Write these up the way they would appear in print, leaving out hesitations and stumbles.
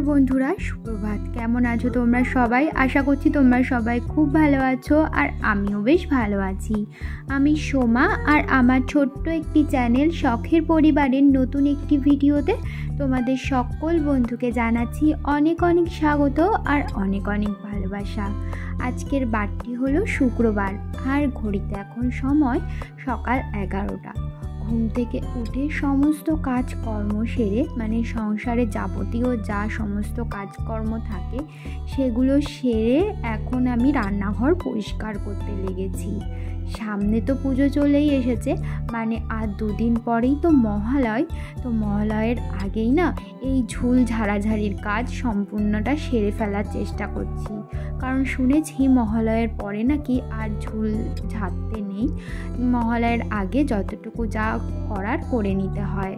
বন্ধুরা, সুপ্রভাত। কেমন আছো তোমরা সবাই? আশা করছি তোমরা সবাই খুব ভালো আছো, আর আমিও বেশ ভালো আছি। আমি সোমা, আর আমার ছোট্ট একটি চ্যানেল শখের পরিবারের নতুন একটি ভিডিওতে তোমাদের সকল বন্ধুকে জানাচ্ছি অনেক অনেক স্বাগত আর অনেক অনেক ভালোবাসা। আজকের বারটি হলো শুক্রবার, আর ঘড়িতে এখন সময় সকাল 11টা। ঘুম থেকে উঠে সমস্ত কাজকর্ম সেরে, মানে সংসারে যাবতীয় যা সমস্ত কাজকর্ম থাকে সেগুলো সেরে এখন আমি রান্নাঘর পরিষ্কার করতে লেগেছি। সামনে তো পুজো চলেই এসেছে, মানে আর দুদিন পরেই তো মহালয়। তো মহালয়ের আগেই না এই ঝুল ঝাড়াঝাড়ির কাজ সম্পূর্ণটা সেরে ফেলার চেষ্টা করছি, কারণ শুনেছি মহালয়ের পরে নাকি আর ঝুল ঝাড়তে নেই। মহালয়ের আগে যতটুকু যা করার করে নিতে হয়।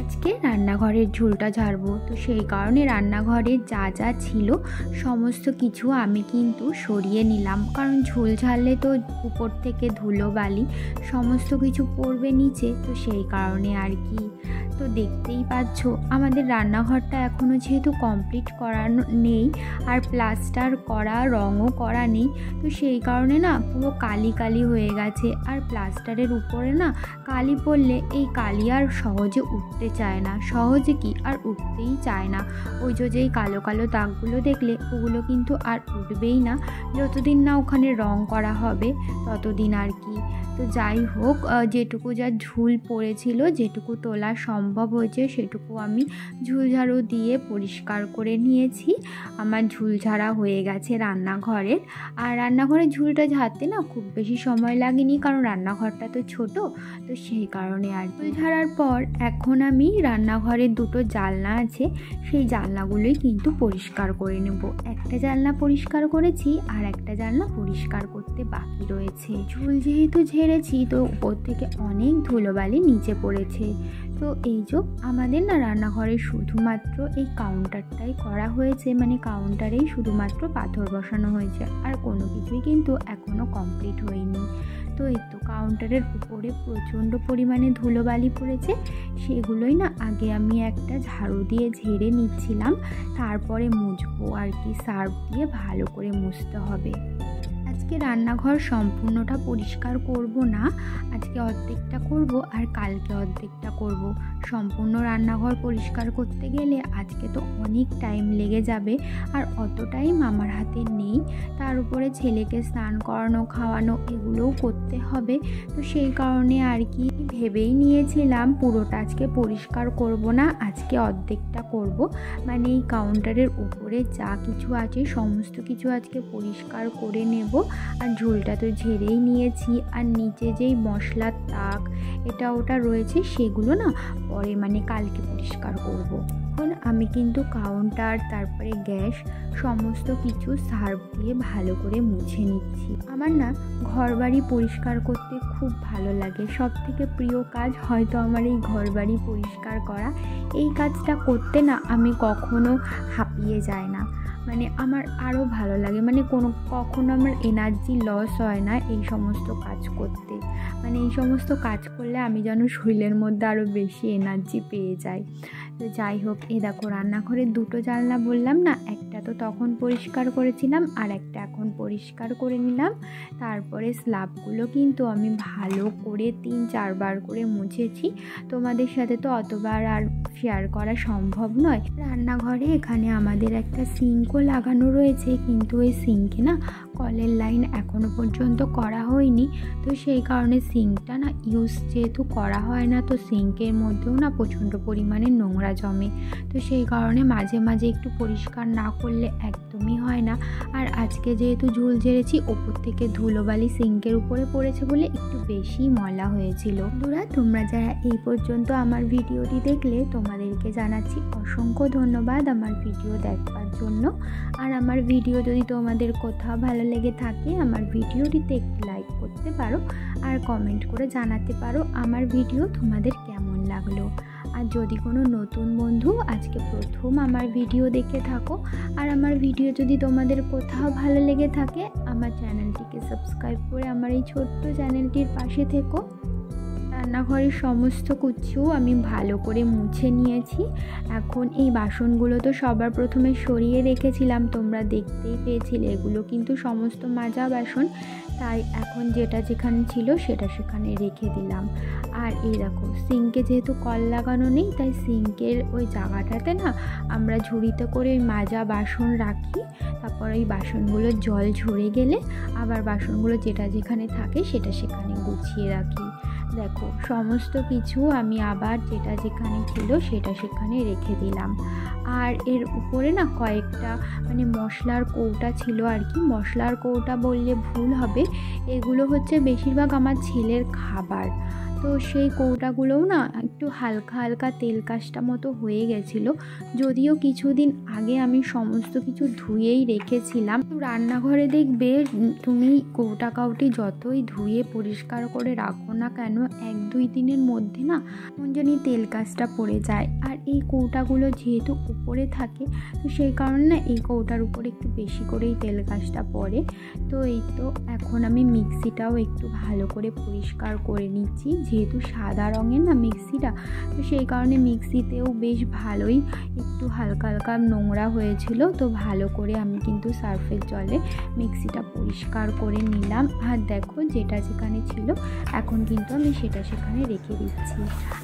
আজকে রান্নাঘরের ঝুলটা ঝাড়বো, তো সেই কারণে রান্নাঘরে যা যা ছিল সমস্ত কিছু আমি কিন্তু সরিয়ে নিলাম, কারণ ঝুল ঝাড়লে তো উপর থেকে ধুলো বালি সমস্ত কিছু পড়বে নিচে, তো সেই কারণে আর কি। তো দেখতেই পাচ্ছ আমাদের রান্নাঘরটা এখনও যেহেতু কমপ্লিট করানো নেই, আর প্লাস্টার করা, রঙও করা নেই, তো সেই কারণে না পুরো কালি কালি হয়ে গেছে। আর প্লাস্টারের উপরে না কালি পড়লে এই কালি আর সহজে উঠতে চায় না, সহজে কি আর উঠতেই চায় না। ওই যেই কালো কালো দাগগুলো দেখলে ওগুলো কিন্তু আর উঠবেই না, যতদিন না ওখানে রং করা হবে ততদিন আর কি। তো যাই হোক, যেটুকু যা ঝুল পড়েছিল, যেটুকু তোলা সম্ভব হয়েছে সেটুকু আমি ঝুলঝাড়ু দিয়ে পরিষ্কার করে নিয়েছি। আমার ঝুল ঝাড়া হয়ে গেছে রান্নাঘরের। আর রান্নাঘরের ঝুলটা ঝাড়তে না খুব বেশি সময় লাগেনি, কারণ রান্নাঘরটা তো ছোট, তো সেই কারণে আর ঝুল ঝাড়ার পর এখন আমি রান্নাঘরের দুটো জানলা আছে, সেই জানলাগুলোই কিন্তু পরিষ্কার করে নেব। একটা জানলা পরিষ্কার করেছি, আর একটা জানলা পরিষ্কার করতে বাকি রয়েছে। ঝুল যেহেতু ঝেড়েছি, তো উপর থেকে অনেক ধুলোবালি নিচে পড়েছে। তো এই যে আমাদের না রান্নাঘরে শুধুমাত্র এই কাউন্টারটাই করা হয়েছে, মানে কাউন্টারেই শুধুমাত্র পাথর বসানো হয়েছে, আর কোনো কিছুই কিন্তু এখনও কমপ্লিট হয়নি। তো এই তো কাউন্টারের উপরে প্রচণ্ড পরিমাণে ধুলোবালি পড়েছে, সেগুলোই না আগে আমি একটা ঝাড়ু দিয়ে ঝেড়ে নিচ্ছিলাম, তারপরে মুছবো আর কি। সার্ফ দিয়ে ভালো করে মুছতে হবে। আজকে রান্নাঘর সম্পূর্ণটা পরিষ্কার করব না, আজকে অর্ধেকটা করব আর কালকে অর্ধেকটা করব। সম্পূর্ণ রান্নাঘর পরিষ্কার করতে গেলে আজকে তো অনেক টাইম লেগে যাবে, আর অত টাইম আমার হাতে নেই। তার উপরে ছেলেকে স্নান করানো, খাওয়ানো এগুলোও করতে হবে, তো সেই কারণে আর কি ভেবেই নিয়েছিলাম পুরোটা আজকে পরিষ্কার করব না, আজকে অর্ধেকটা করব। মানে এই কাউন্টারের উপরে যা কিছু আছে সমস্ত কিছু আজকে পরিষ্কার করে নেব। আর ঝুলটা তো ঝেড়েই নিয়েছি, আর নিচে যেই মশলার তাক এটা ওটা রয়েছে সেগুলো না পরে, মানে কালকে পরিষ্কার করব। এখন আমি কিন্তু কাউন্টার, তারপরে গ্যাস সমস্ত কিছু সার্ফ দিয়ে ভালো করে মুছে নিচ্ছি। আমার না ঘরবাড়ি পরিষ্কার করতে খুব ভালো লাগে, সব থেকে প্রিয় কাজ হয়তো আমার এই ঘরবাড়ি পরিষ্কার করা। এই কাজটা করতে না আমি কখনো হাঁপিয়ে যাই না, মানে আমার আরও ভালো লাগে, মানে কখনো আমার এনার্জি লস হয় না এই সমস্ত কাজ করতে। মানে এই সমস্ত কাজ করলে আমি যেন শরীরের মধ্যে আরও বেশি এনার্জি পেয়ে যাই। তো যাই হোক, দেখো রান্নাঘরের দুটো জানলা বললাম না, একটা তো তখন পরিষ্কার করেছিলাম, আর একটা এখন পরিষ্কার করে নিলাম। তারপরে স্ল্যাবগুলো কিন্তু আমি ভালো করে 3-4 বার করে মুছেছি। তোমাদের সাথে তো অতবার আর শেয়ার করা সম্ভব নয়। রান্নাঘরে এখানে আমাদের একটা সিঙ্কও লাগানো রয়েছে, কিন্তু ওই সিঙ্কে না কলের লাইন এখনও পর্যন্ত করা হয়নি, তো সেই কারণে সিঙ্কটা না ইউজ যেহেতু করা হয় না, তো সিঙ্কের মধ্যেও না প্রচণ্ড পরিমাণে নোংরা জমে, তো সেই কারণে মাঝে মাঝে একটু পরিষ্কার না করলে একদমই হয় না। আর আজকে যেহেতু ঝুল ঝেড়েছি, ওপর থেকে ধুলোবালি সিঙ্কের উপরে পড়েছে বলে একটু বেশি ময়লা হয়েছিল। বন্ধুরা, তোমরা যারা এই পর্যন্ত আমার ভিডিওটি দেখলে তোমাদেরকে জানাচ্ছি অসংখ্য ধন্যবাদ আমার ভিডিও দেখবার জন্য। আর আমার ভিডিও যদি তোমাদের কোথাও ভালো লেগে থাকে, আমার ভিডিওটিতে একটি লাইক করতে পারো, আর কমেন্ট করে জানাতে পারো আমার ভিডিও তোমাদের কেমন লাগলো। আর যদি কোনো নতুন বন্ধু আজকে প্রথম আমার ভিডিও দেখে থাকো, আর আমার ভিডিও যদি তোমাদের কোথাও ভালো লেগে থাকে, আমার চ্যানেলটিকে সাবস্ক্রাইব করে আমার এই ছোট্ট চ্যানেলটির পাশে থেকো। রান্নাঘরের সমস্ত কিছু আমি ভালো করে মুছে নিয়েছি। এখন এই বাসনগুলো তো সবার প্রথমে সরিয়ে রেখেছিলাম, তোমরা দেখতেই পেয়েছিলে, এগুলো কিন্তু সমস্ত মাজা বাসন, তাই এখন যেটা যেখানে ছিল সেটা সেখানে রেখে দিলাম। আর এই দেখো, সিঙ্কে যেহেতু কল লাগানো নেই, তাই সিঙ্কের ওই জায়গাটাতে না আমরা ঝুড়িতে করে ওই মাজা বাসন রাখি, তারপর ওই বাসনগুলোর জল ঝরে গেলে আবার বাসনগুলো যেটা যেখানে থাকে সেটা সেখানে গুছিয়ে রাখি। দেখো, সমস্ত কিছু আমি আবার যেটা যেখানে ছিল সেটা সেখানে রেখে দিলাম। আর এর উপরে না কয়েকটা মশলার কৌটা ছিল আর কি, মশলার কৌটা বললে ভুল হবে, এগুলো হচ্ছে বেশিরভাগ আমার ছেলের খাবার। তো সেই কৌটাগুলোও না একটু হালকা হালকা তেল কাজটা মতো হয়ে গেছিলো, যদিও কিছুদিন আগে আমি সমস্ত কিছু ধুয়েই রেখেছিলাম। তো রান্নাঘরে দেখবে তুমি কৌটা কাউটি যতই ধুয়ে পরিষ্কার করে রাখো না কেন, 1-2 দিনের মধ্যে না কোন জানি তেল কাজটা পড়ে যায়। আর এই কৌটাগুলো যেহেতু উপরে থাকে, তো সেই কারণে না এই কৌটার উপরে একটু বেশি করেই তেল কাজটা পড়ে। তো এই তো এখন আমি মিক্সিটাও একটু ভালো করে পরিষ্কার করে নিচ্ছি, যেহেতু সাদা রঙের না মিক্সিটা, তো সেই কারণে মিক্সিতেও বেশ ভালোই একটু হালকা হালকা নোংরা হয়েছিল। তো ভালো করে আমি কিন্তু সার্ফের জলে মিক্সিটা পরিষ্কার করে নিলাম। আর দেখো, যেটা যেখানে ছিল এখন কিন্তু আমি সেটা সেখানে রেখে দিচ্ছি।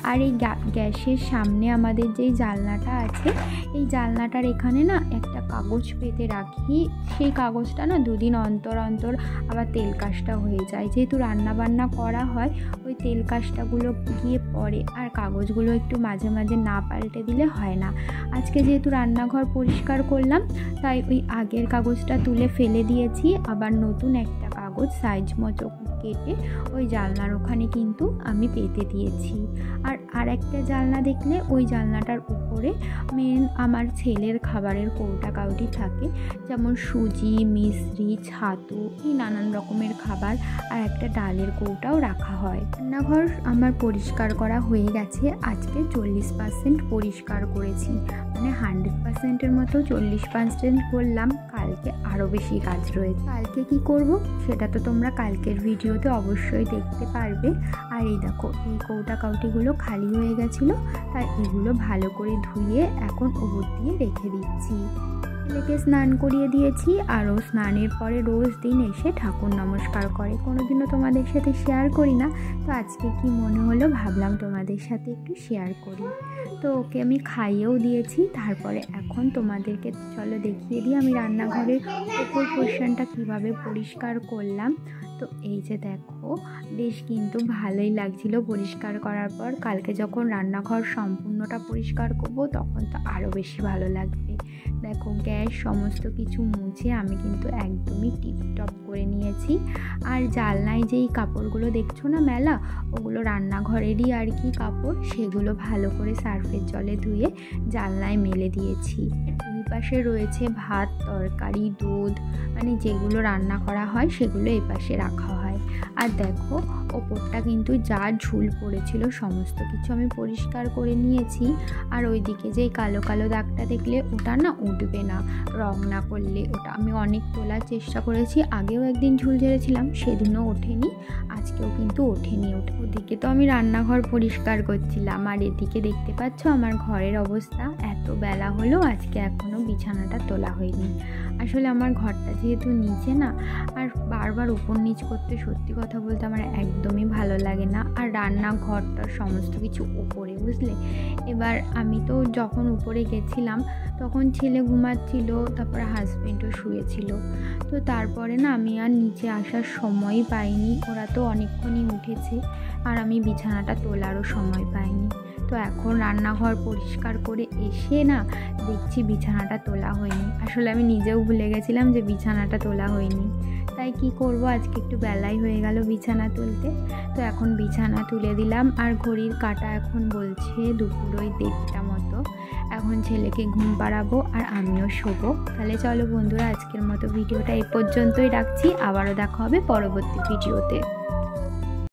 আর এই গ্যাসের সামনে আমাদের যেই জানলাটা আছে, এই জানলাটার এখানে না একটা কাগজ পেতে রাখি, সেই কাগজটা না 2 দিন অন্তর অন্তর আবার তেল কাজটা হয়ে যায়, যেহেতু রান্না বান্না করা হয় ওই তেল কাজটাগুলো গিয়ে পড়ে, আর কাগজগুলো একটু মাঝে মাঝে না পাল্টে দিলে হয় না। আজকে যেহেতু রান্নাঘর পরিষ্কার করলাম, তাই ওই আগের কাগজটা তুলে ফেলে দিয়েছি, আবার নতুন একটা কাগজ সাইজ মতো কেটে ওই জানলার ওখানে কিন্তু আমি পেতে দিয়েছি। আর একটা জানলা দেখলে ওই জানলাটার উপরে মেন আমার ছেলের খাবারের কৌটা কাউটি থাকে, যেমন সুজি, মিশ্রি, ছাতু, এই নানান রকমের খাবার, আর একটা ডালের কৌটাও রাখা হয়। রান্নাঘর আমার পরিষ্কার করা হয়ে গেছে, আজকে 40% পরিষ্কার করেছি, 100%-এর মতো 40% করলাম। কালকে আরও বেশি কাজ রয়েছে। কালকে কি করব সেটা তো তোমরা কালকের ভিডিওতে অবশ্যই দেখতে পারবে। আর এই দেখো, এই কৌটা কাউটিগুলো খালি হয়ে গেছিলো, তাই এগুলো ভালো করে ধুয়ে এখন উপর দিয়ে রেখে দিচ্ছি। ছেলেকে স্নান করিয়ে দিয়েছি, আরও স্নানের পরে রোজ দিন এসে ঠাকুর নমস্কার করে, কোনোদিনও তোমাদের সাথে শেয়ার করি না, তো আজকে কি মনে হলো ভাবলাম তোমাদের সাথে একটু শেয়ার করি। তো ওকে আমি খাইয়েও দিয়েছি, তারপরে এখন তোমাদেরকে চলো দেখিয়ে দিই আমি রান্নাঘরের উপর পোর্শনটা কীভাবে পরিষ্কার করলাম। তো এই যে দেখো, বেশ কিন্তু ভালোই লাগছিল পরিষ্কার করার পর। কালকে যখন রান্নাঘর সম্পূর্ণটা পরিষ্কার করব তখন তো আরও বেশি ভালো লাগবে। দেখো, গ্যাস সমস্ত কিছু মুছে আমি কিন্তু একদমই টিপটপ করে নিয়েছি। আর জানলায় যেই কাপড়গুলো দেখছো না মেলা, ওগুলো রান্নাঘরেরই আর কি কাপড়, সেগুলো ভালো করে সার্ফের জলে ধুয়ে জানলায় মেলে দিয়েছি। দুই পাশে রয়েছে ভাত, তরকারি, দুধ, যেগুলো রান্না করা হয় সেগুলো এই পাশে রাখা হয়। আর দেখো, ওপরটা কিন্তু যা ঝুল পড়েছিল সমস্ত কিছু আমি পরিষ্কার করে নিয়েছি। আর ওইদিকে যেই কালো কালো দাগটা দেখলে, ওটা না উঠবে না রং না করলে, ওটা আমি অনেক তোলার চেষ্টা করেছি। আগেও একদিন ঝুল ঝেড়েছিলাম, সেদিনও ওঠেনি, আজকেও কিন্তু ওঠেনি। ওদিকে তো আমি রান্নাঘর পরিষ্কার করছিলাম, আর এদিকে দেখতে পাচ্ছ আমার ঘরের অবস্থা। এত বেলা হলো, আজকে এখনও বিছানাটা তোলা হয়নি। আসলে আমার ঘরটা যেহেতু নিচে না, আর বারবার উপর নিচ করতে সত্যি কথা বলতে আমার একদমই ভালো লাগে না। আর রান্নাঘরটার সমস্ত কিছু উপরে, বুঝলে। এবার আমি তো যখন উপরে গেছিলাম তখন ছেলে ঘুমাচ্ছিল, তারপরে হাজব্যান্ডও শুয়েছিল। তো তারপরে না আমি আর নিচে আসার সময়ই পাইনি, ওরা তো অনেকক্ষণই উঠেছে, আর আমি বিছানাটা তোলারও সময় পাইনি। তো এখন রান্নাঘর পরিষ্কার করে এসে না দেখছি বিছানাটা তোলা হয়নি। আসলে আমি নিজেও ভুলে গেছিলাম যে বিছানাটা তোলা হয়নি, তাই কি করব, আজকে একটু বেলাই হয়ে গেল বিছানা তুলতে। তো এখন বিছানা তুলে দিলাম, আর ঘড়ির কাঁটা এখন বলছে দুপুর ওই 1:30টা মতো। এখন ছেলেকে ঘুম পাড়াবো আর আমিও শোবো। তাহলে চলো বন্ধুরা, আজকের মতো ভিডিওটা এই পর্যন্তই রাখছি, আবারও দেখা হবে পরবর্তী ভিডিওতে।